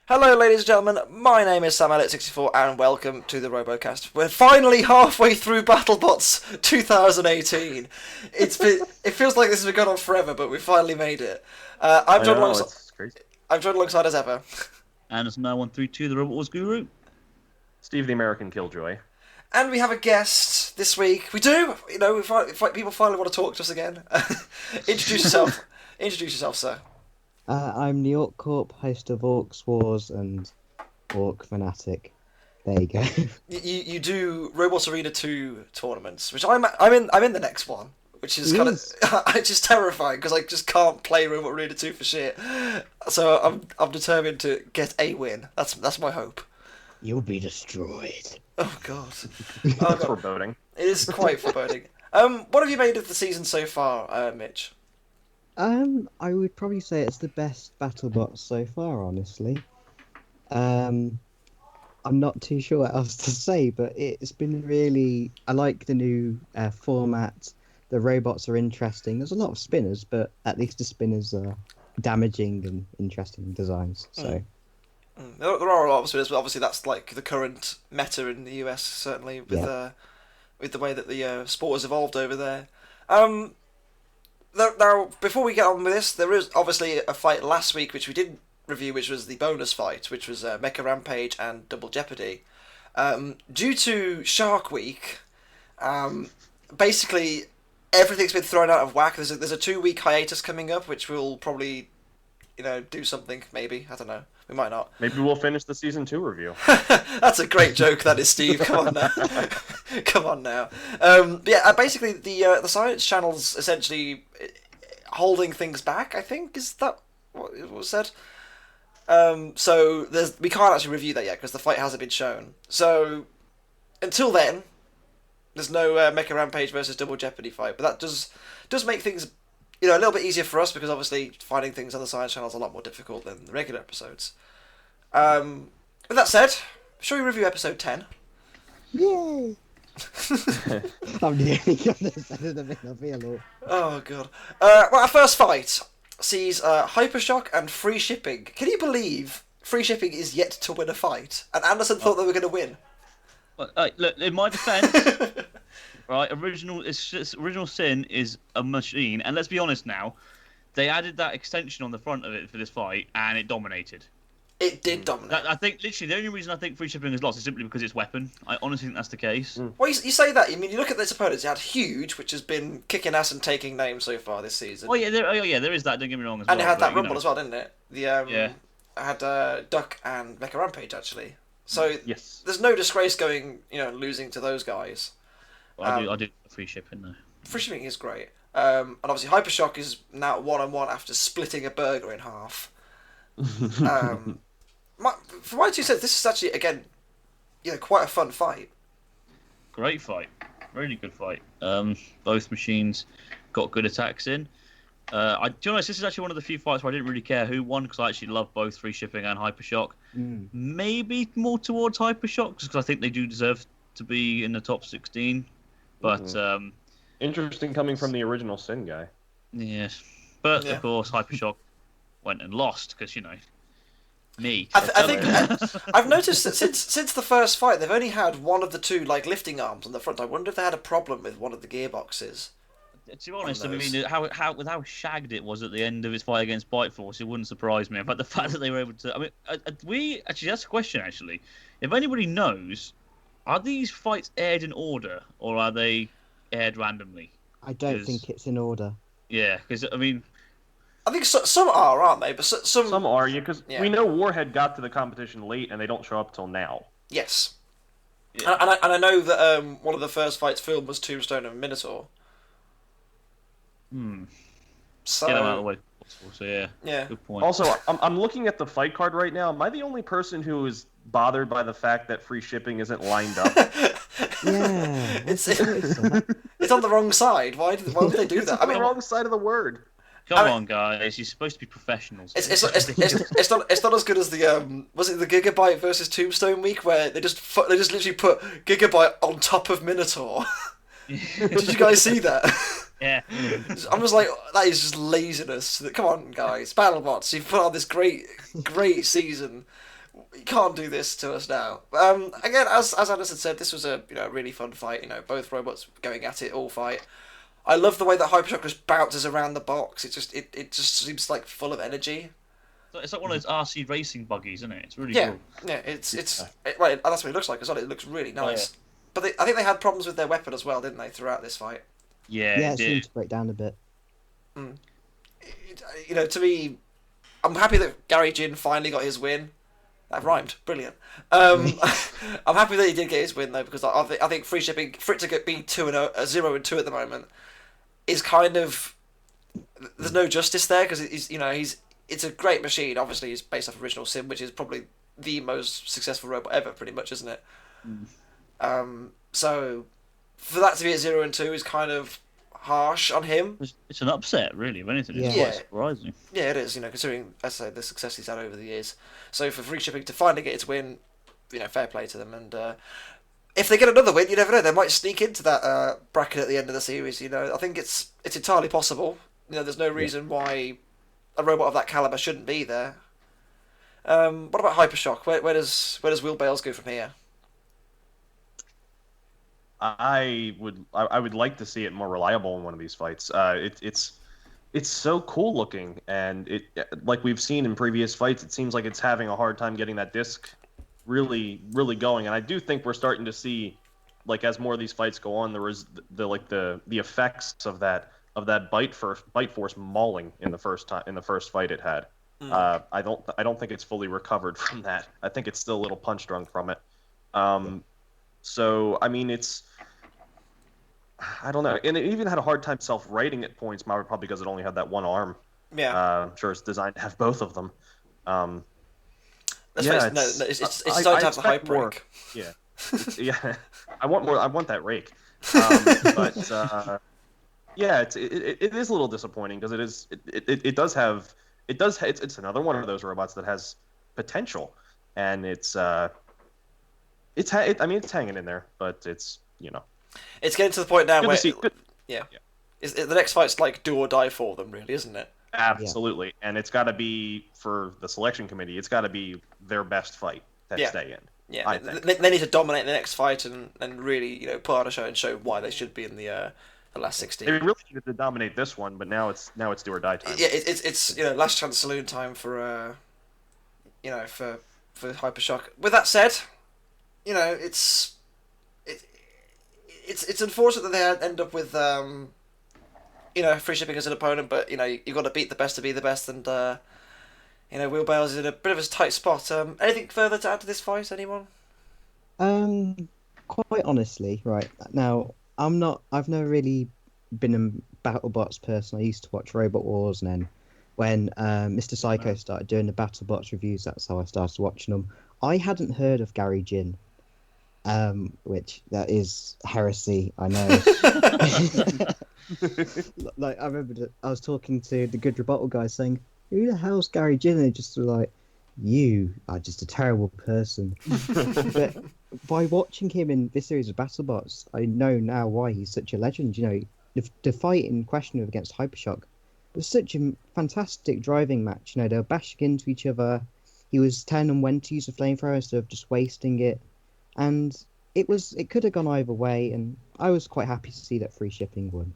Hello, ladies and gentlemen. My name is SamAlec64, and welcome to the RoboCast. We're finally halfway through BattleBots 2018. It feels like this has been going on forever, but we finally made it. I'm joined alongside as ever. Anderson9132, the RoboCast guru. Steve, the American-Killjoy. And we have a guest this week. We do. People finally want to talk to us again. Introduce yourself. Introduce yourself, sir. I'm TheOrcCorp, host of Orcs Wars and Orc Fanatic. There you go. You do Robots Arena 2 tournaments, which I'm in the next one, which is kind of it's just terrifying because I just can't play Robot Arena 2 for shit. So I'm determined to get a win. That's my hope. You'll be destroyed. Oh god. That's foreboding. It is quite foreboding. What have you made of the season so far, Mitch? I would probably say it's the best BattleBots so far, honestly. I'm not too sure what else to say, but it's been really... I like the new format. The robots are interesting. There's a lot of spinners, but at least the spinners are damaging and interesting designs, so... There are a lot of spinners, but obviously that's like the current meta in the US, certainly, with the way that the sport has evolved over there. Now, before we get on with this, there is obviously a fight last week which we didn't review, which was the bonus fight, which was Mecha Rampage and Double Jeopardy. Due to Shark Week, basically everything's been thrown out of whack. There's a 2-week hiatus coming up, which will probably, do something. Maybe, I don't know. We might not. Maybe we'll finish the season 2 review. That's a great joke, that is, Steve. Come on now. Come on now. Basically, the Science Channel's essentially holding things back, I think. Is that what was said? So we can't actually review that yet because the fight hasn't been shown. So until then, there's no Mecha Rampage versus Double Jeopardy fight. But that does make things a little bit easier for us because obviously finding things on the Science Channel is a lot more difficult than the regular episodes. With that said, shall we review episode 10? Yay! I'm the only guy that said it. I feel. Oh god. Well, our first fight sees Hypershock and Freeshipping. Can you believe Freeshipping is yet to win a fight? And Anderson thought they were going to win. Well, look, in my defence, right, original sin is a machine, and let's be honest now, they added that extension on the front of it for this fight, and it dominated. It did dominate. I think literally the only reason I think Freeshipping has lost is simply because it's weapon. I honestly think that's the case. Well, you say that. I mean, you look at its opponents. You had Huge, which has been kicking ass and taking names so far this season. Oh yeah, there is that. Don't get me wrong. And it had that Rumble as well, didn't it? It had Duck and Mecha Rampage actually. So yes, there's no disgrace going, losing to those guys. Well, I do Freeshipping though. Freeshipping is great. And obviously Hypershock is now 1-on-1 after splitting a burger in half. From my 2 cents, this is actually, again, quite a fun fight. Great fight. Really good fight. Both machines got good attacks in. To be honest, this is actually one of the few fights where I didn't really care who won because I actually love both Freeshipping and Hypershock. Maybe more towards Hypershock because I think they do deserve to be in the top 16. But interesting coming from the original Sin guy. Yes, but of course Hypershock went and lost because me. I think I've noticed that since the first fight, they've only had one of the two lifting arms on the front. I wonder if they had a problem with one of the gearboxes. To be honest, I mean, how shagged it was at the end of his fight against Bite Force, it wouldn't surprise me. But the fact that they were able to, I mean, that's a question actually. If anybody knows, are these fights aired in order or are they aired randomly? I don't think it's in order. Yeah, because I mean. I think some are, aren't they? But some are, because we know Warhead got to the competition late, and they don't show up till now. Yes, and I know that one of the first fights filmed was Tombstone and Minotaur. So get them out of the way. So yeah. Good point. Also, I'm looking at the fight card right now. Am I the only person who is bothered by the fact that Freeshipping isn't lined up? Yeah, it's on the wrong side. Why would they do that? It's on the wrong side of the word. Come on, guys! You're supposed to be professionals. It's not as good as the was it the Gigabyte versus Tombstone week where they just literally put Gigabyte on top of Minotaur. Did you guys see that? Yeah. I'm just like, that is just laziness. Come on, guys, BattleBots, you've put on this great season You can't do this to us now. Again, as Anderson said, this was a really fun fight. Both robots going at it all fight. I love the way that Hypershock just bounces around the box. It just seems like full of energy. It's like one of those RC racing buggies, isn't it? It's really Yeah, cool. yeah. Right. That's what it looks like as well. It looks really nice. But I think they had problems with their weapon as well, didn't they, throughout this fight? Yeah, it seemed to break down a bit. To me, I'm happy that Gary Jin finally got his win. That rhymed. Brilliant. I'm happy that he did get his win though, because I think free shipping for it to be 0-2 at the moment is kind of, there's no justice there, because it's a great machine. Obviously, it's based off Original Sin, which is probably the most successful robot ever, pretty much, isn't it? So for that to be at 0-2 is kind of harsh on him. It's an upset, really. If anything, it's quite surprising. Yeah, it is. Considering, as I say, the success he's had over the years. So for free shipping to finally get its win, fair play to them. And if they get another win, you never know. They might sneak into that bracket at the end of the series. I think it's entirely possible. There's no reason why a robot of that caliber shouldn't be there. What about Hypershock? Where does Will Bales go from here? I would like to see it more reliable in one of these fights. It's so cool looking, and like we've seen in previous fights, it seems like it's having a hard time getting that disc really going. And I do think we're starting to see, like, as more of these fights go on, there was the effects of that bite force mauling in the first fight it had. I don't think it's fully recovered from that. I think it's still a little punch drunk from it. So, I mean, I don't know. And it even had a hard time self-righting at points, probably because it only had that one arm. Yeah. I'm sure it's designed to have both of them. It's designed to have the hype break. Yeah. Yeah. I want more. I want that rake. But yeah, it is a little disappointing, because it's another one of those robots that has potential, and it's hanging in there, but it's It's getting to the point now good where to see. the next fight's like do or die for them, really, isn't it? Absolutely, yeah. And it's got to be, for the selection committee, it's got to be their best fight to stay in. Yeah, they need to dominate the next fight and really put on a show and show why they should be in the last 16. They really needed to dominate this one, but now it's do or die time. Yeah, it's last chance saloon time for for Hypershock. With that said, it's unfortunate that they end up with free shipping as an opponent, but you've got to beat the best to be the best, and Will Bales is in a bit of a tight spot. Anything further to add to this fight, anyone? Quite honestly, right now, I've never really been a BattleBots person. I used to watch Robot Wars, and then when Mr. Psycho started doing the BattleBots reviews, that's how I started watching them. I hadn't heard of Gary Jin. Which that is heresy, I know. Like, I remember I was talking to the Good Rebuttal guys saying, "Who the hell's Gary Jin?" And they just were like, "You are just a terrible person." But by watching him in this series of BattleBots, I know now why he's such a legend. The fight in question against Hypershock was such a fantastic driving match. They were bashing into each other. He was telling them when to use the flamethrower instead of just wasting it. And it could have gone either way, and I was quite happy to see that free shipping won.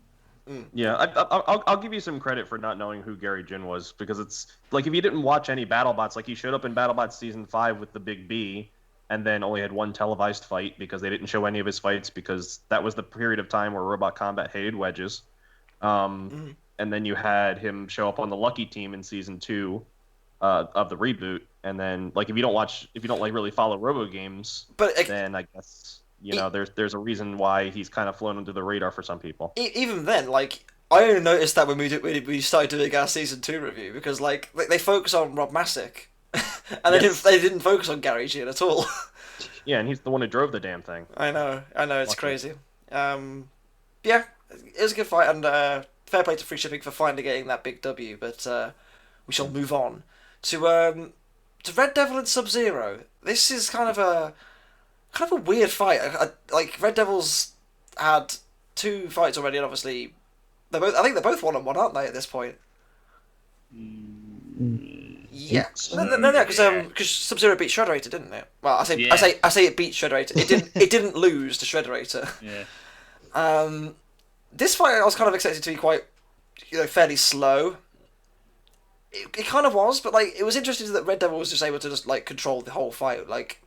Yeah, I'll give you some credit for not knowing who Gary Jin was, because it's like, if you didn't watch any BattleBots, like, he showed up in BattleBots Season 5 with the Big B, and then only had one televised fight because they didn't show any of his fights, because that was the period of time where Robot Combat hated wedges. And then you had him show up on the Lucky Team in Season 2 of the reboot, and then, like, if you don't like really follow Robo games, then I guess there's a reason why he's kind of flown under the radar for some people. Even then, like, I only noticed that when we started doing our Season 2 review, because, like, they focus on Rob Masick, and they didn't focus on Gary Jin at all. Yeah, and he's the one who drove the damn thing. I know, it's crazy. Yeah, it was a good fight, and fair play to free shipping for finally getting that big W. But we shall move on to Red Devil and SubZero. This is kind of a weird fight. Like, Red Devil's had 2 fights already, and obviously I think they're both 1-on-1, aren't they, at this point? Yeah, so. no, because Sub-Zero beat Shredderator, didn't it? Well, I say it beat Shredderator. It didn't lose to Shredderator. Yeah. This fight I was kind of expecting to be quite, fairly slow. It kind of was, but like it was interesting that Red Devil was just able to just like control the whole fight. Like,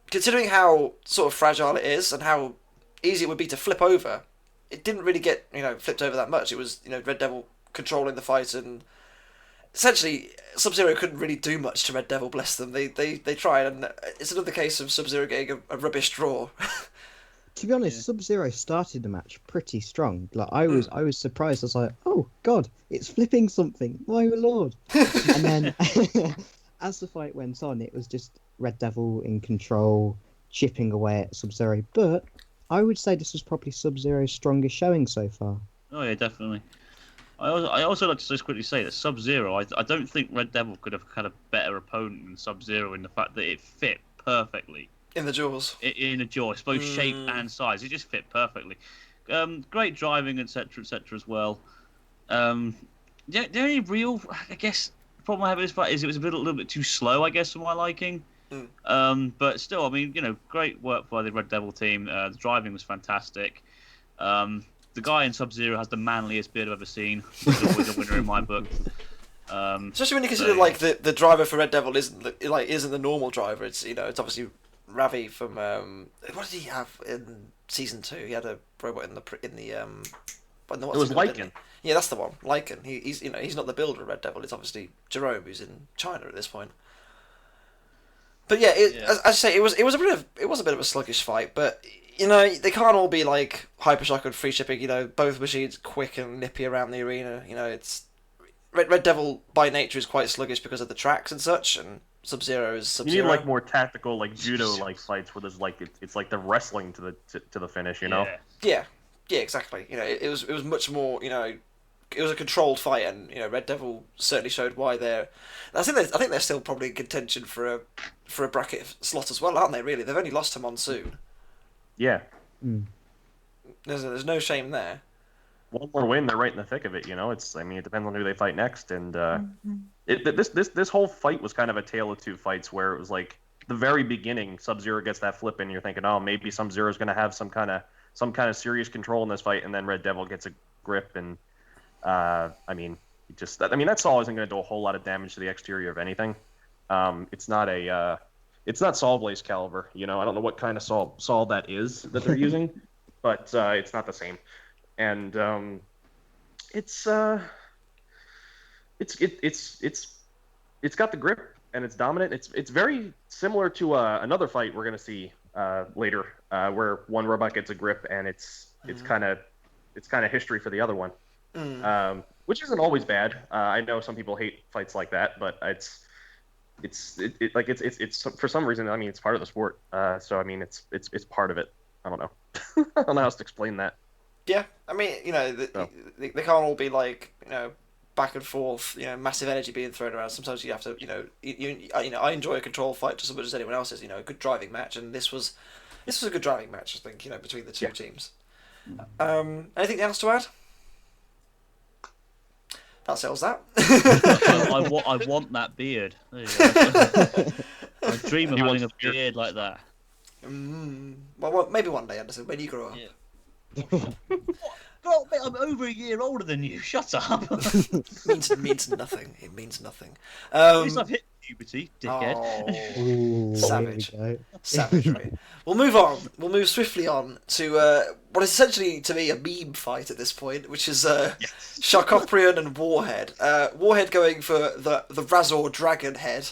considering how sort of fragile it is and how easy it would be to flip over, it didn't really get flipped over that much. It was Red Devil controlling the fight, and essentially Sub-Zero couldn't really do much to Red Devil. Bless them. They tried, and it's another case of Sub-Zero getting a rubbish draw. To be honest, Sub-Zero started the match pretty strong. Like I was surprised. I was like, "Oh God, it's flipping something! My lord!" And then, as the fight went on, it was just Red Devil in control, chipping away at Sub-Zero. But I would say this was probably Sub-Zero's strongest showing so far. Oh yeah, definitely. I also like to just quickly say that Sub-Zero, I don't think Red Devil could have had a better opponent than Sub-Zero in the fact that it fit perfectly. In the jaws. In the jaws, both shape and size. It just fit perfectly. Great driving, etc., as well. The only real, I guess, problem I have with this fight is it was a little bit too slow, I guess, for my liking. But still, I mean, great work by the Red Devil team. The driving was fantastic. The guy in Sub-Zero has the manliest beard I've ever seen. He's always a winner in my book. Especially when you consider like the driver for Red Devil isn't the normal driver. It's it's obviously Ravi from what did he have in season 2? He had a robot in the it was Lycan. Yeah, that's the one. Lycan. He's he's not the builder of Red Devil. It's obviously Jerome, who's in China at this point. But yeah, as I say, it was a bit of a sluggish fight, but they can't all be like Hypershock and Freeshipping. Both machines quick and nippy around the arena. It's Red Devil by nature is quite sluggish because of the tracks and such, and Sub-Zero is Sub-Zero. You need like more tactical, like judo-like fights where there's like it's like the wrestling to the finish, Yeah, exactly. It was much more. It was a controlled fight, and Red Devil certainly showed why they're. I think they're still probably in contention for a bracket slot as well, aren't they? Really, they've only lost to Monsoon. Yeah. There's no shame there. One more win, they're right in the thick of it. It depends on who they fight next, and this whole fight was kind of a tale of two fights, where it was like the very beginning, Sub-Zero gets that flip, and you're thinking, oh, maybe Sub-Zero's going to have some kind of serious control in this fight, and then Red Devil gets a grip, and that Saw isn't going to do a whole lot of damage to the exterior of anything. It's not Saw Blaze caliber. I don't know what kind of saw that is that they're using, but it's not the same. And it's got the grip, and it's dominant. It's very similar to another fight we're gonna see later, where one robot gets a grip, and it's kind of history for the other one, which isn't always bad. I know some people hate fights like that, but it's for some reason. It's part of the sport, so it's part of it. I don't know. I don't know how else to explain that. Yeah, they can't all be like back and forth, massive energy being thrown around. Sometimes you have to, I enjoy a control fight just as much as anyone else is. A good driving match, and this was a good driving match. I think between the two teams. Anything else to add? That settles that. I want that beard. There you go. I dream of having a beard like that. Well, maybe one day, Anderson, when you grow up. Yeah. Well, mate, I'm over a year older than you. Shut up. means nothing. It means nothing. At least I've hit puberty, dickhead. Oh, Ooh, savage. Savagery. We'll move on. We'll move swiftly on to what is essentially, to me, a meme fight at this point, which is Sharkoprian and Warhead. Warhead going for the Razer Dragon Head.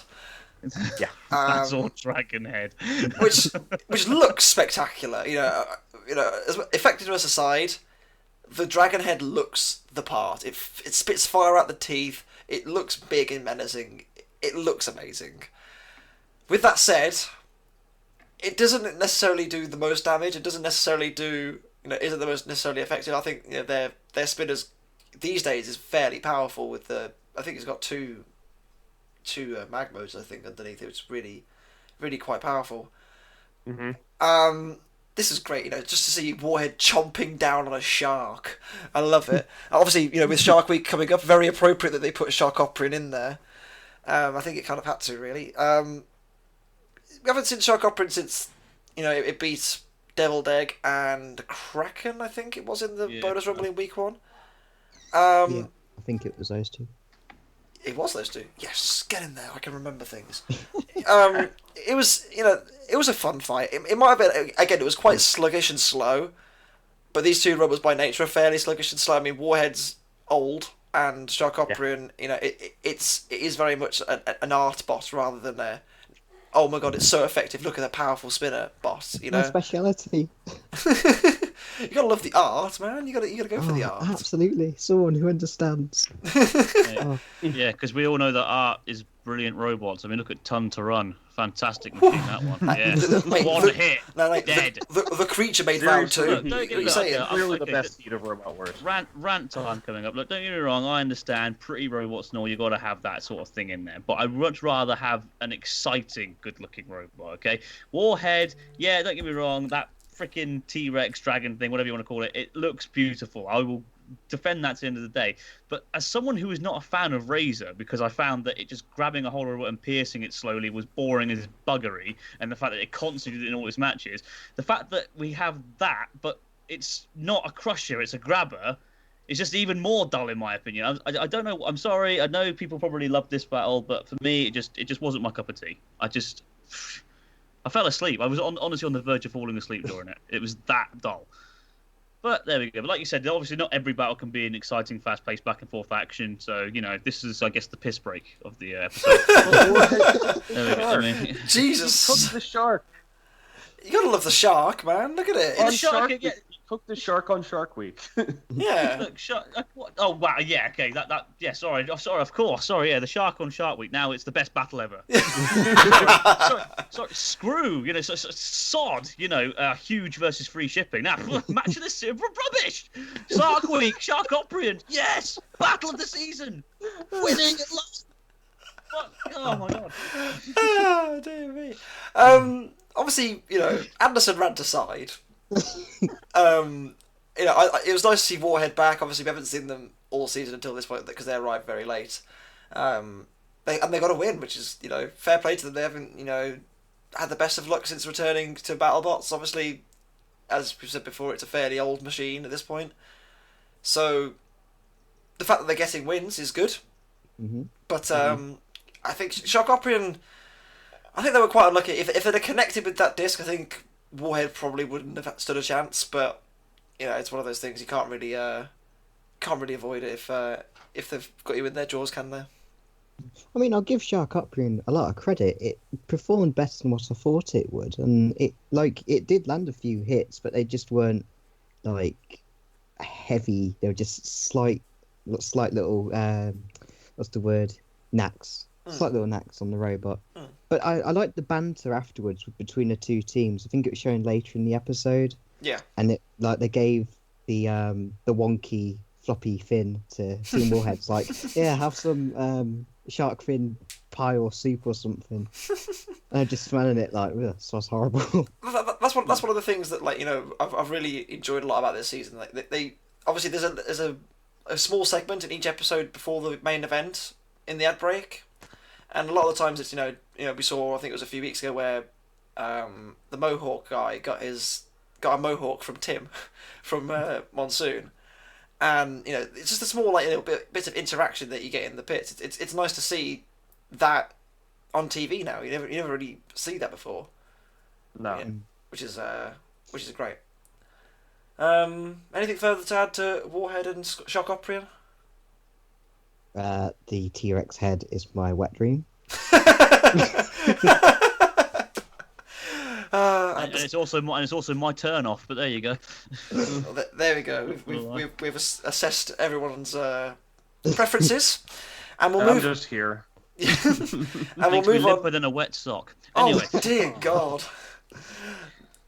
Yeah, Razer Dragon Head. which looks spectacular. As effectiveness aside, the Dragon Head looks the part. It spits fire out the teeth. It looks big and menacing. It looks amazing. With that said, it doesn't necessarily do the most damage. It doesn't necessarily isn't the most necessarily effective. I think their spinners these days is fairly powerful. I think it's got two mag modes, I think, underneath it. It's really, really quite powerful. This is great, just to see Warhead chomping down on a shark. I love it. Obviously, with Shark Week coming up, very appropriate that they put Sharkoprian in there. I think it kind of had to, really. We haven't seen Shark Opera since, it beat Deviled Egg and Kraken, I think it was, in the bonus rumble in week 1. Yeah, I think it was those two. It was those two. Yes, get in there. I can remember things. It was, it was a fun fight. It might have been, again, it was quite sluggish and slow, but these two robots by nature are fairly sluggish and slow. I mean, Warhead's old, and Shark Opera, it is very much an art bot rather than a, oh my god, it's so effective, look at that powerful spinner bot, My speciality. You gotta love the art, man. You gotta go for the art. Absolutely, someone who understands. Yeah, because we all know that art is brilliant robots. I mean, look at Ton to Run. Fantastic machine, that one. Yeah. One hit, dead. The creature made round 2. Look, don't get me wrong. Really the best speed of robot works. Rant time coming up. Look, don't get me wrong. I understand pretty robots and all. You got to have that sort of thing in there. But I'd much rather have an exciting, good-looking robot. Okay, Warhead. Yeah, don't get me wrong. That freaking T-Rex dragon thing, whatever you want to call it, it looks beautiful. I will defend that to the end of the day. But as someone who is not a fan of Razer, because I found that it just grabbing a whole robot and piercing it slowly was boring as buggery, and the fact that it constantly did it in all its matches, the fact that we have that, but it's not a crusher, it's a grabber, is just even more dull in my opinion. I don't know. I'm sorry. I know people probably love this battle, but for me, it just wasn't my cup of tea. I fell asleep. I was honestly on the verge of falling asleep during it. It was that dull. But there we go. But like you said, obviously not every battle can be an exciting, fast-paced, back-and-forth action. So, this is, I guess, the piss break of the episode. There we go. I mean, Jesus. Cook the shark. You gotta love the shark, man. Look at it. On Shark Week. Cook the shark on Shark Week. Yeah. Look, what? Oh, wow. Yeah, okay. Yeah, sorry. Of course. Sorry, yeah, the shark on Shark Week. Now it's the best battle ever. sorry. Screw, sod, huge versus free shipping. Now, match of this rubbish. Shark Week, Shark Operian. Yes, battle of the season. Winning at last. Oh, my God. Oh, dear me. Obviously, Anderson rant aside. It was nice to see Warhead back. Obviously, we haven't seen them all season until this point because they arrived very late. They got a win, which is fair play to them. They haven't had the best of luck since returning to BattleBots. Obviously, as we've said before, it's a fairly old machine at this point. So the fact that they're getting wins is good. Mm-hmm. But I think Shock Operian, I think they were quite unlucky. If they'd have connected with that disc, I think Warhead probably wouldn't have stood a chance. But it's one of those things you can't really avoid it if they've got you in their jaws, can they? I mean, I'll give Shark Operian a lot of credit. It performed better than what I thought it would, and it did land a few hits, but they just weren't heavy. They were just slight little what's the word? Knacks. Slight little knacks on the robot. But I liked the banter afterwards between the two teams. I think it was shown later in the episode. Yeah. And they gave the wonky floppy fin to Team Warheads, have some shark fin pie or soup or something. And I'm just smelling it this was horrible. That's one of the things that I've really enjoyed a lot about this season. They obviously there's a small segment in each episode before the main event in the ad break, and a lot of the times it's we saw, I think it was a few weeks ago, where the Mohawk guy got a Mohawk from Tim from Monsoon. And it's just a small little bit of interaction that you get in the pits. It's nice to see that on TV now. You never really see that before. No, which is great. Anything further to add to Warhead and Shock Operian? The T-Rex head is my wet dream. And it's also my turn off, but there you go. Well, there we go. We've assessed everyone's preferences, and we'll move. I'm just here. And we'll move on. Within a wet sock. Anyway. Oh dear God,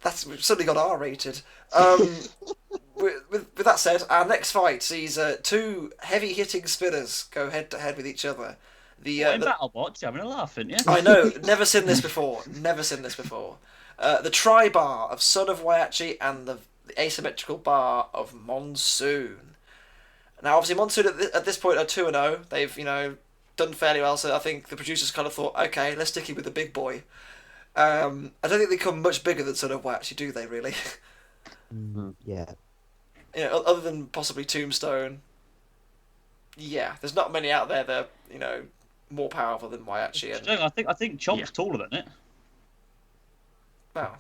we've suddenly got R-rated. With that said, our next fight sees two heavy-hitting spinners go head-to-head with each other. In BattleBots, you're having a laugh, aren't you? I know, never seen this before. The tri-bar of Son of Waiachi and the asymmetrical bar of Monsoon. Now, obviously, Monsoon at this point are 2-0. They've, done fairly well. So I think the producers kind of thought, okay, let's stick it with the big boy. I don't think they come much bigger than Son of Watchy, do they? Really? Yeah. Other than possibly Tombstone. Yeah, there's not many out there that more powerful than Waiachi. And I think Chomp's taller than it. wow.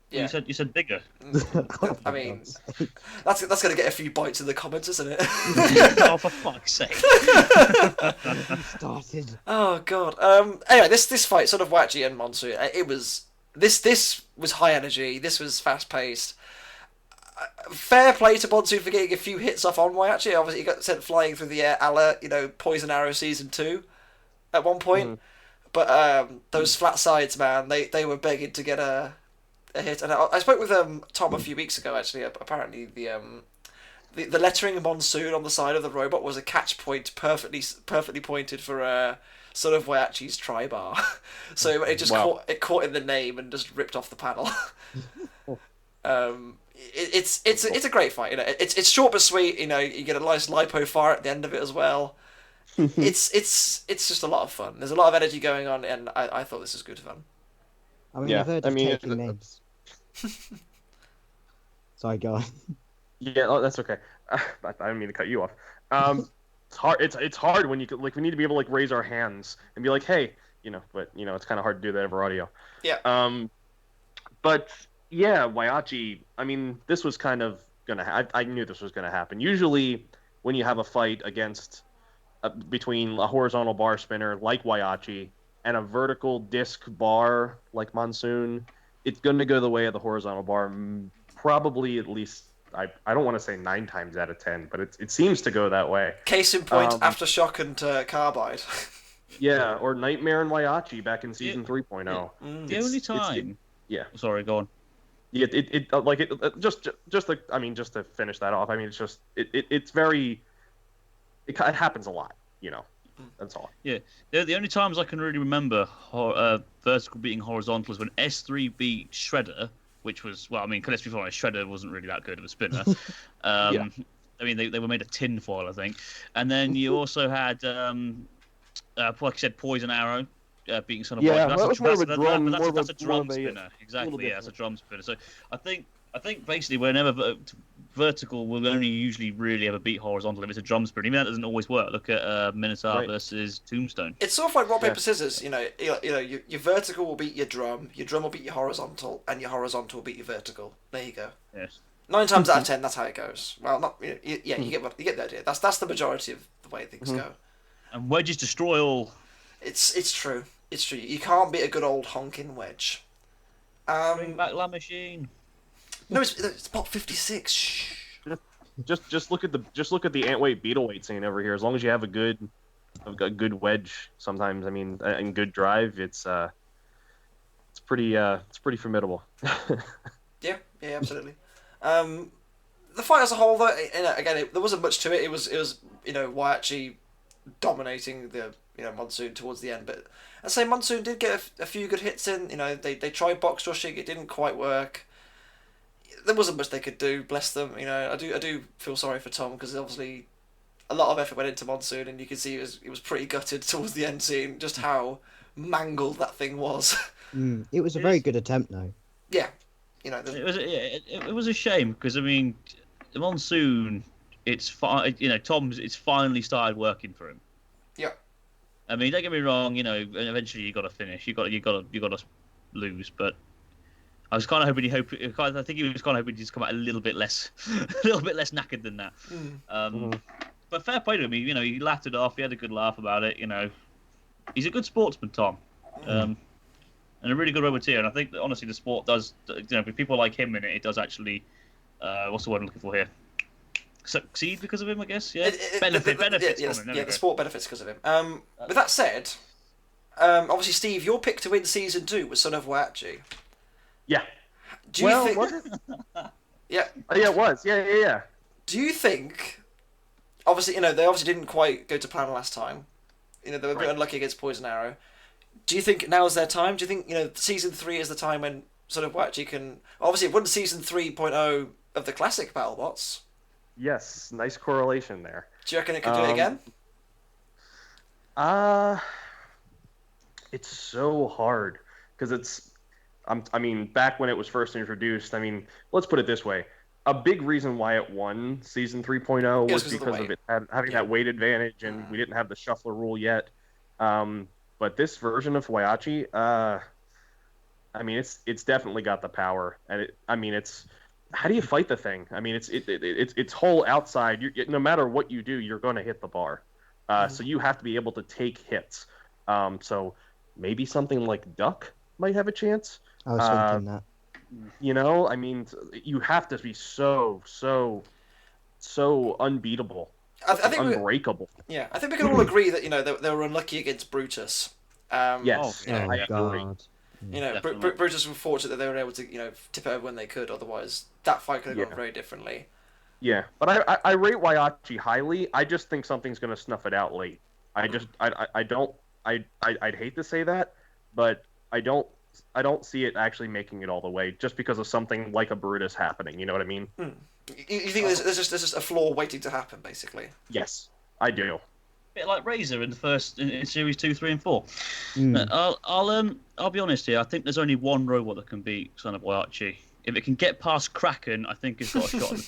Yeah. You said bigger. I mean, that's going to get a few bites in the comments, isn't it? Oh, for fuck's sake! Started. Oh god. Anyway, this fight, Son of Watchy and Monsoon, it was this was high energy. This was fast paced. Fair play to Monsoon for getting a few hits off on Waiachi. Obviously, he got sent flying through the air, a la Poison Arrow Season 2 at one point. But those flat sides, man, they were begging to get a hit. And I spoke with Tom a few weeks ago. Actually, apparently the lettering Monsoon on the side of the robot was a catch point, perfectly pointed for Son of Waiachi's tri-bar. So it just caught in the name and just ripped off the panel. It's a great fight. It's short but sweet. You get a nice lipo fire at the end of it as well. It's just a lot of fun. There's a lot of energy going on, and I thought this was good fun. I mean, I've heard of taking meds. Sorry, go on. Yeah, that's okay. I didn't mean to cut you off. It's hard. It's hard when we need to be able to raise our hands and be like, hey, but it's kind of hard to do that over audio. Yeah. But yeah, Waiachi. I mean, this was kind of gonna. I knew this was gonna happen. Usually, when you have a fight against between a horizontal bar spinner like Waiachi and a vertical disc bar like Monsoon, it's going to go the way of the horizontal bar, probably at least, I don't want to say 9 times out of 10, but it seems to go that way. Case in point, Aftershock and Carbide. Yeah, or Nightmare and Waiachi back in Season 3.0. The only time... Yeah. Sorry, go on. Yeah, just to finish that off, I mean, it's just, it's very... It happens a lot, That's all. Yeah, the only times I can really remember vertical beating horizontal is when S3 beat Shredder, which was, well, I mean, let's be honest, Shredder wasn't really that good of a spinner. Yeah. I mean, they were made of tin foil, I think. And then you also had, like I said, Poison Arrow beating Son of Watchy. Yeah, that was more of a drum. That's a drum spinner. Exactly, yeah, it's a drum spinner. So I think basically whenever vertical will only usually really ever beat horizontal if it's a drum spinner. Even that doesn't always work. Look at Minotaur versus Tombstone. It's sort of like rock paper scissors. Your vertical will beat your drum will beat your horizontal, and your horizontal will beat your vertical. There you go. Yes. 9 times out of 10, that's how it goes. Well, not you get the idea. That's the majority of the way things go. And wedges destroy all. It's true. It's true. You can't beat a good old honking wedge. Bring back La Machine. No, it's bot 56. Shh. Just look at the ant weight beetle weight scene over here. As long as you have a good wedge, sometimes and good drive, it's pretty formidable. Yeah, absolutely. The fight as a whole, though, again, there wasn't much to it. It was Waiachi dominating the Monsoon towards the end, but I'd say Monsoon did get a few good hits in. They tried box rushing, it didn't quite work. There wasn't much they could do, bless them. I do feel sorry for Tom, because obviously a lot of effort went into Monsoon, and you can see he was pretty gutted towards the end, seeing just how mangled that thing was. It was a very good attempt, though. Yeah, it was a shame, because the Monsoon, it's finally started working for him. Yeah. I mean, don't get me wrong. Eventually you got to finish. You got to lose, but. I was kind of hoping I think he was kind of hoping he'd come out a little bit less knackered than that. But fair play to him. He laughed it off. He had a good laugh about it. He's a good sportsman, Tom, and a really good roboteer. And I think that honestly, the sport does. With people like him in it, it does actually. What's the word I'm looking for here? Succeed because of him, I guess. Yeah. Benefits from him. Yeah, the sport benefits because of him. With that said, obviously, Steve, your pick to win Season 2 was Son of Waiachi. Yeah. Do you think... was it? Yeah. Yeah, it was. Yeah. Do you think... Obviously, they obviously didn't quite go to plan last time. They were a bit unlucky against Poison Arrow. Do you think now's their time? Do you think, Season 3 is the time when Son of Waiachi can... Obviously, it won Season 3.0 of the classic BattleBots. Yes, nice correlation there. Do you reckon it could do it again? It's so hard because I mean, back when it was first introduced, I mean, let's put it this way. A big reason why it won Season 3.0 was because of it having that weight advantage, and we didn't have the shuffler rule yet. But this version of Huayachi, I mean, it's definitely got the power, and it's how do you fight the thing? I mean, it's whole outside. No matter what you do, you're going to hit the bar. So you have to be able to take hits. So maybe something like Duck might have a chance. I was thinking that. You know, I mean, you have to be so unbeatable, I think unbreakable. I think we can all agree that they were unlucky against Brutus. Yes, Oh God. Brutus were fortunate that they were able to tip it over when they could. Otherwise, that fight could have gone very differently. Yeah, but I rate Huayachi highly. I just think something's going to snuff it out late. I'd hate to say that, but I don't see it actually making it all the way just because of something like a Brutus happening. You know what I mean? You think there's just a flaw waiting to happen, basically? Yes, I do. A bit like Razer in the first in Series 2, 3, and 4. I'll be honest here. I think there's only one robot that can beat Son of Huayachi. If it can get past Kraken, I think it's got a shot at the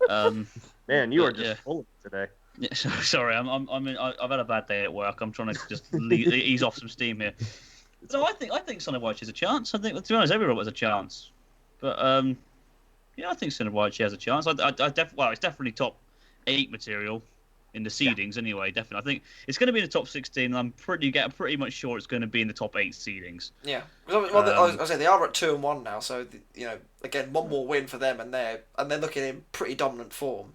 title. Man, you are just full of it today. Yeah, sorry, I've had a bad day at work. I'm trying to just ease off some steam here. No, I think Son of Huayachi has a chance. I think, to be honest, every robot has a chance. But I think Son of Huayachi has a chance. It's definitely top 8 material in the seedings anyway. Definitely, I think it's going to be in the top 16. And I'm pretty much sure it's going to be in the top 8 seedings. Yeah, well, I say they are at 2-1 now. So again, one more win for them, and they're looking in pretty dominant form.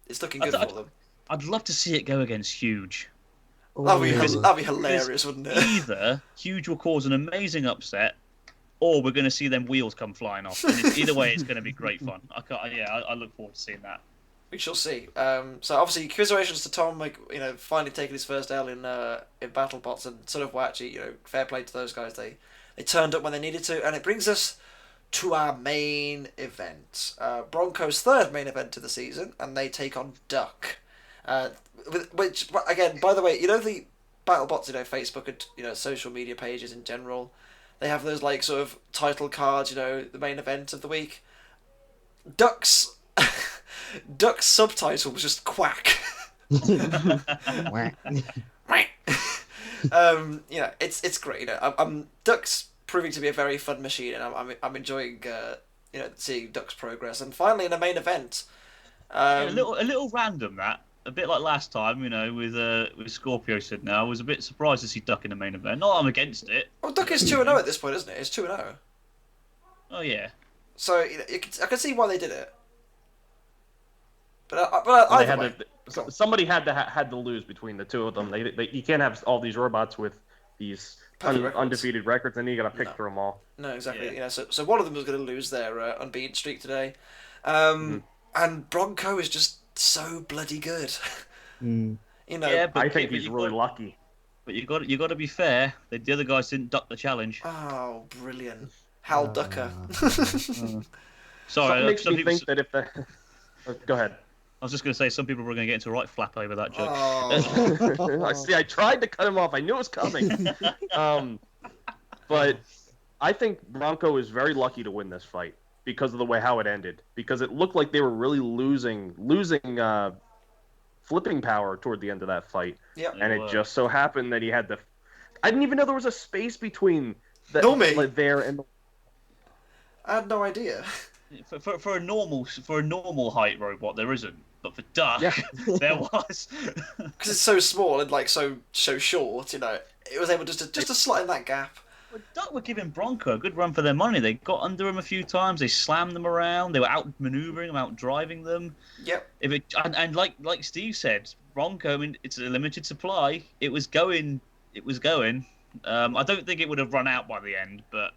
It's looking good for them. I'd love to see it go against Huge. That'd be hilarious, wouldn't it? Either Huge will cause an amazing upset, or we're going to see them wheels come flying off. And either way, it's going to be great fun. I look forward to seeing that. We shall see. So obviously, congratulations to Tom, finally taking his first L in BattleBots, and Son of Huayachi, fair play to those guys. They turned up when they needed to, and it brings us to our main event, Bronco's third main event of the season, and they take on Duck. Which, again, by the way, the BattleBots, Facebook and social media pages in general, they have those sort of title cards, the main event of the week. Duck's subtitle was just quack. It's great. Duck's proving to be a very fun machine, and I'm enjoying seeing Duck's progress. And finally, in a main event, a little random that. A bit like last time, with Scorpio sitting there. I was a bit surprised to see Duck in the main event. Not that I'm against it. Well, Duck is 2-0 at this point, isn't it? It's 2-0. Oh yeah. So I can see why they did it. But somebody had to lose between the two of them. You can't have all these robots with these undefeated records, and you got to pick through them all. No, exactly. Yeah. So one of them was going to lose their unbeaten streak today, and Bronco is just so bloody good. Yeah, but I think he's really lucky. But you got to be fair. The other guys didn't duck the challenge. Oh, brilliant, Hal Ducker. Sorry, makes me think that if the go ahead. I was just going to say some people were going to get into a right flap over that joke. Oh. See, I tried to cut him off. I knew it was coming. But I think Bronco is very lucky to win this fight because of the way how it ended. Because it looked like they were really losing flipping power toward the end of that fight. Yeah. And it just so happened that he had the. I didn't even know there was a space between there and. I had no idea. For a normal height robot, there isn't. But for Duck, there was. Because it's so small and so short, it was able just to slot in that gap. Well, Duck were giving Bronco a good run for their money. They got under him a few times. They slammed them around. They were out maneuvering them, out driving them. Yep. And like Steve said, Bronco. I mean, it's a limited supply. It was going. I don't think it would have run out by the end, but.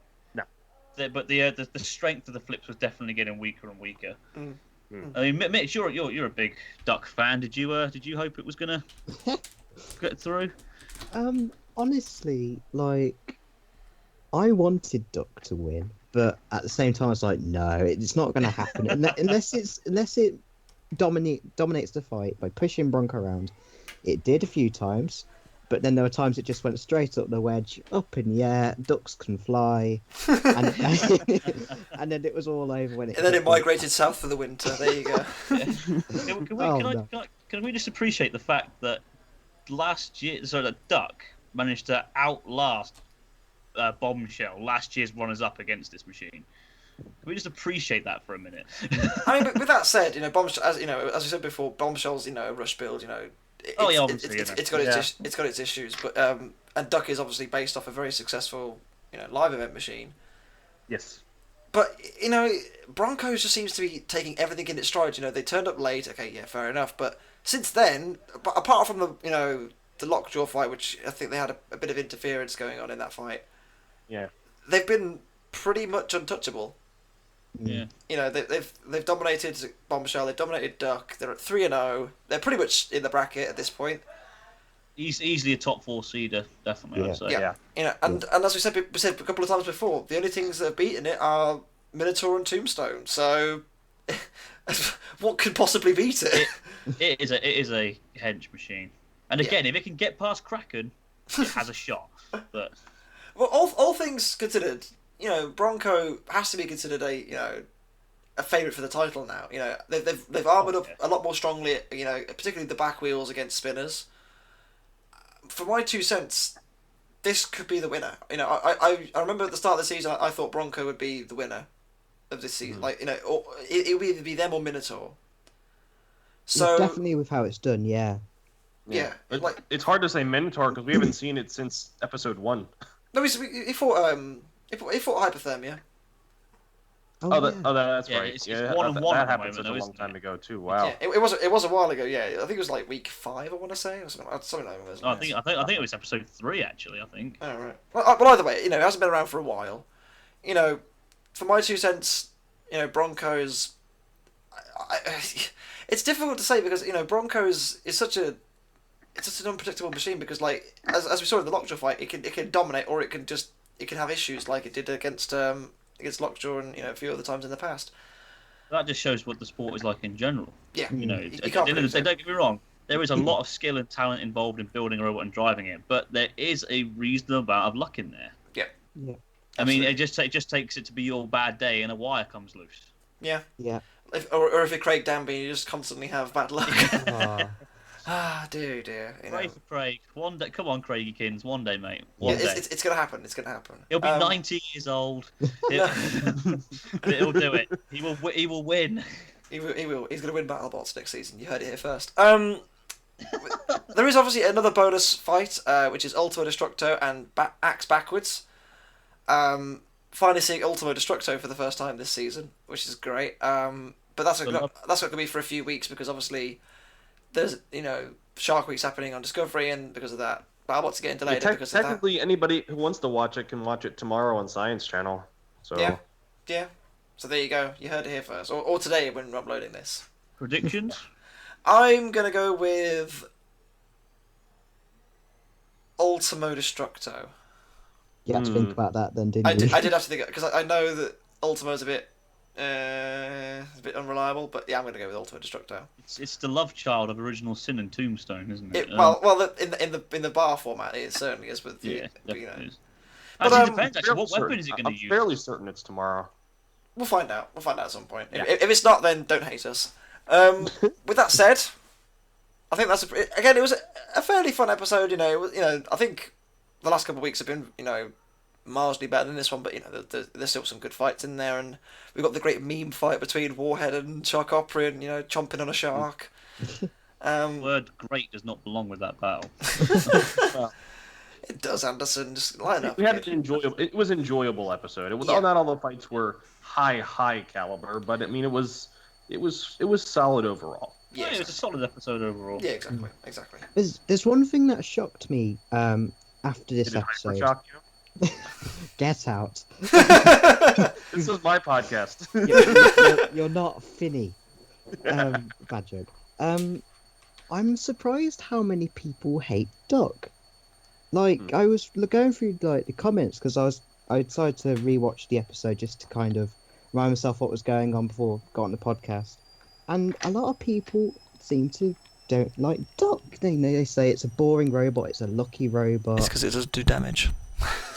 But the strength of the flips was definitely getting weaker and weaker. I mean, Mitch, you're a big Duck fan. Did you hope it was gonna get through? Honestly, I wanted Duck to win, but at the same time, I was like, no, it's not going to happen unless it dominates the fight by pushing Bronco around. It did a few times, but then there were times it just went straight up the wedge, up in the air, ducks can fly, and, and then it was all over when it. And then it migrated south for the winter. There you go. Can we just appreciate the fact that last year, so the Duck managed to outlast Bombshell, last year's runners-up against this machine? Can we just appreciate that for a minute? I mean, but with that said, Bombshell, as we said before, Bombshell's a rush build. It's got its issues, but and Duck is obviously based off a very successful live event machine. Yes. But Broncos just seems to be taking everything in its stride. They turned up late. Okay, yeah, fair enough. But since then, apart from the Lockjaw fight, which I think they had a bit of interference going on in that fight. Yeah. They've been pretty much untouchable. Yeah. They've dominated Bombshell. They've dominated Duck. They're at 3-0. They're pretty much in the bracket at this point. He's easily a top 4 seeder, definitely. Yeah. I'd say. Yeah. And as we said a couple of times before, the only things that have beaten it are Minotaur and Tombstone. So, what could possibly beat it? It is a hench machine, and again, if it can get past Kraken, it has a shot. But well, all things considered, Bronco has to be considered a favourite for the title now. They've armoured up a lot more strongly. Particularly the back wheels against spinners. For my 2 cents, this could be the winner. I remember at the start of the season, I thought Bronco would be the winner of this season. Or it would either be them or Minotaur. So definitely with how it's done, yeah. Yeah, it's hard to say Minotaur because we haven't seen it since episode 1. No, he fought Hypothermia. That's Yeah, right. it's 1-1 that at the happened such a moment, long isn't time it? ago too. Wow. Yeah, it was a while ago. Yeah, I think it was like week 5. I want to say or something like that. I think it was episode 3 actually. I think. Oh right. Well, either way, it hasn't been around for a while. For my 2 cents, Broncos. It's difficult to say because Broncos is such an unpredictable machine because as we saw in the Lockjaw fight, it can dominate or it can have issues like it did against Lockjaw and a few other times in the past. That just shows what the sport is like in general. Yeah, at you the can't end of the day, predict don't get me wrong. There is a lot of skill and talent involved in building a robot and driving it, but there is a reasonable amount of luck in there. Yeah. I mean, it just takes it to be your bad day and a wire comes loose. Yeah. Yeah. Or if you're Craig Danby, you just constantly have bad luck. Dear. Pray for Craig. One day, come on, Craigykins. One day, mate. It's gonna happen. It's gonna happen. He'll be 90 years old. He'll do it. He will win. He will. He's gonna win BattleBots next season. You heard it here first. There is obviously another bonus fight, which is Ultimo Destructo and Axe Backwards. Finally seeing Ultimo Destructo for the first time this season, which is great. But that's not going to be for a few weeks because obviously there's Shark Week's happening on Discovery, and because of that, BattleBots are getting delayed because of that. Technically, anybody who wants to watch it can watch it tomorrow on Science Channel. So Yeah. So there you go. You heard it here first, or today when we're uploading this. Predictions? I'm gonna go with Ultimo Destructo. You had to think about that then, didn't you? I did have to think because I know that Ultimo's a bit unreliable, but yeah, I'm gonna go with Ultimo Destructo. It's the love child of Original Sin and Tombstone, isn't it? In the bar format, it certainly is. With definitely is. But, Actually, it depends. Actually, what weapon is it going to use? I'm fairly certain it's tomorrow. We'll find out. We'll find out at some point. Yeah. If it's not, then don't hate us. With that said, I think it was a fairly fun episode. I think the last couple of weeks have been marginally better than this one, but there's still some good fights in there, and we've got the great meme fight between Warhead and Shark Opera, and chomping on a shark. The word "great" does not belong with that battle. Well, it does, Anderson. Just line up. We had an enjoyable. It was an enjoyable episode. It was not all the fights were high caliber, but I mean it was solid overall. Yeah, it was a solid episode overall. Yeah, exactly. There's one thing that shocked me after this episode. Hypershock you? Get out. This is my podcast. You're not Finny. Bad joke. I'm surprised how many people hate Duck. I was going through the comments because I decided to rewatch the episode just to kind of remind myself what was going on before I got on the podcast, and a lot of people seem to don't like Duck. They say it's a boring robot. It's a lucky robot. It's because it doesn't do damage.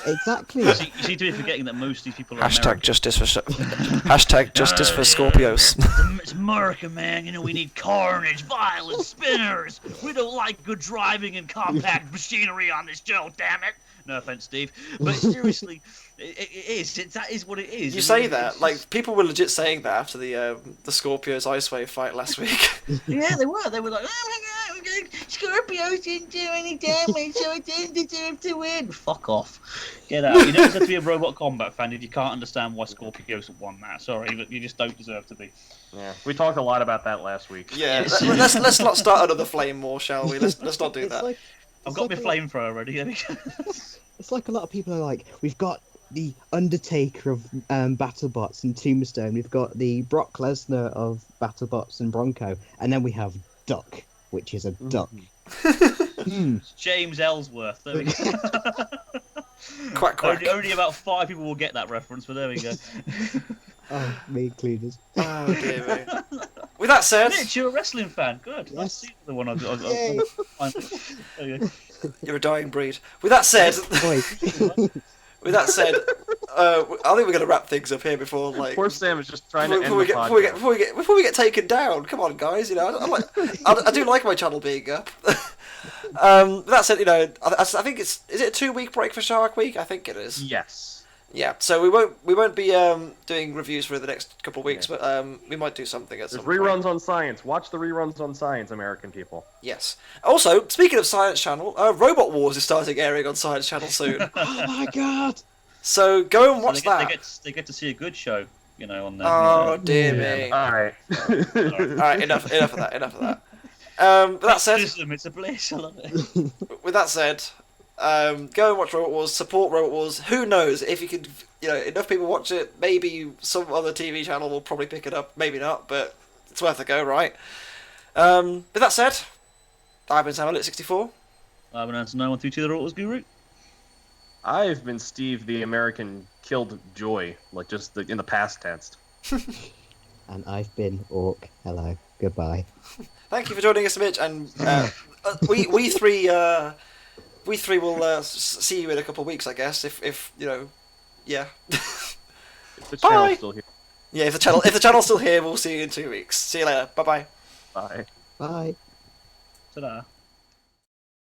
Exactly. You seem to be forgetting that most of these people are Hashtag American. justice for hashtag justice for Scorpios. It's America, man. You know, we need carnage, violence, spinners. We don't like good driving and compact machinery on this show, damn it. No offense, Steve. But seriously, it is. That is what it is. You say that, like, people were legit saying that after the Scorpios Ice Wave fight last week. Yeah, they were. They were like, oh my god, Scorpios didn't do any damage, so it didn't deserve to win. Fuck off. Get out. You don't have to be a Robot Combat fan if you can't understand why Scorpios won that. Sorry, but you just don't deserve to be. Yeah, we talked a lot about that last week. Yeah, let's not start another flame war, shall we? Let's not do that. I've got my flamethrower ready. It's like a lot of people are like, we've got the Undertaker of BattleBots and Tombstone, we've got the Brock Lesnar of BattleBots and Bronco, and then we have Duck, which is a duck. It's James Ellsworth. There we go. Quack, quack. Only about 5 people will get that reference, but there we go. Oh, me included. Oh, dear me. With that said... Mitch, you're a wrestling fan. Good. Yes. That's the one Yay. there you go. You're a dying breed. With that said... With that said, I think we're going to wrap things up here before, like... Poor Sam is just trying to end the podcast. Before we get taken down. Come on, guys, you know, I do like my channel being up. With that said, you know, I think is it a 2-week break for Shark Week? I think it is. Yes. Yeah, so we won't be doing reviews for the next couple of weeks, but we might do something at some There's point. reruns on Science. Watch the reruns on Science, American people. Yes. Also, speaking of Science Channel, Robot Wars is starting airing on Science Channel soon. Oh my god! So go and watch that. They get to see a good show, you know, on there. Oh dear me! All right. All right, enough of that. Enough of that. With that said, It's a bliss. I love it. with that said, go and watch Robot Wars. Support Robot Wars. Who knows if you could, you know, enough people watch it. Maybe some other TV channel will probably pick it up. Maybe not, but it's worth a go, right? With that said, I've been Sam64. I'm an Anderson9132 the Rotters Guru. I've been Steve, the American killed Joy, like just in the past tense. And I've been Orc. Hello. Goodbye. Thank you for joining us, Mitch, and we three will see you in a couple of weeks, I guess. If you know, yeah. If the Bye. channel's still here. Yeah, if the channel's still here, we'll see you in 2 weeks. See you later. Bye bye. Bye. Bye. Ta-da.